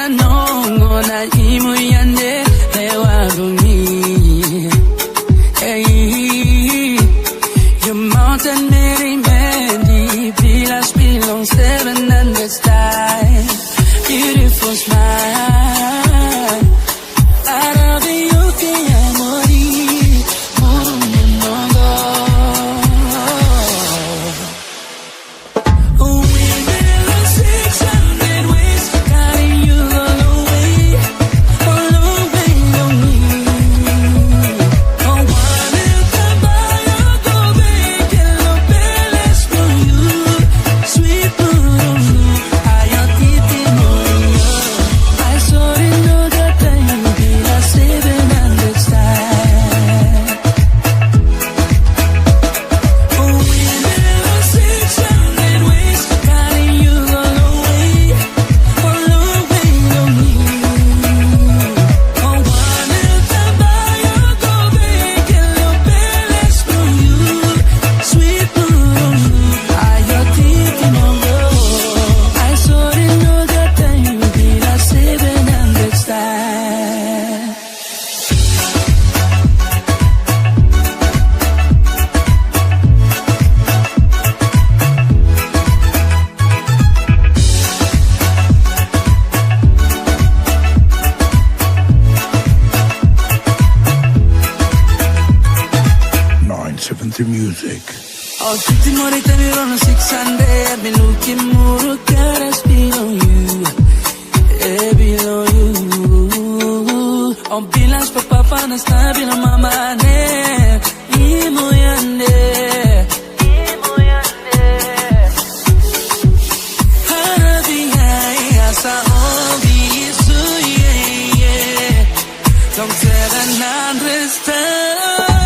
nongo na imuyande lewa gumi. Hey, your mountain Mary Mandy, villas belong 700 style, beautiful smile. Out of the UK, Morie, Morongo. Music. Oh, Titi Morie, tell me on a 600. I've been looking more, gotta speed on you. Below you. On bilans, papa, fana, stabila, mama, ne. Imuyande. Harabi, asa, obi, isu, yeah. Long 700 stars.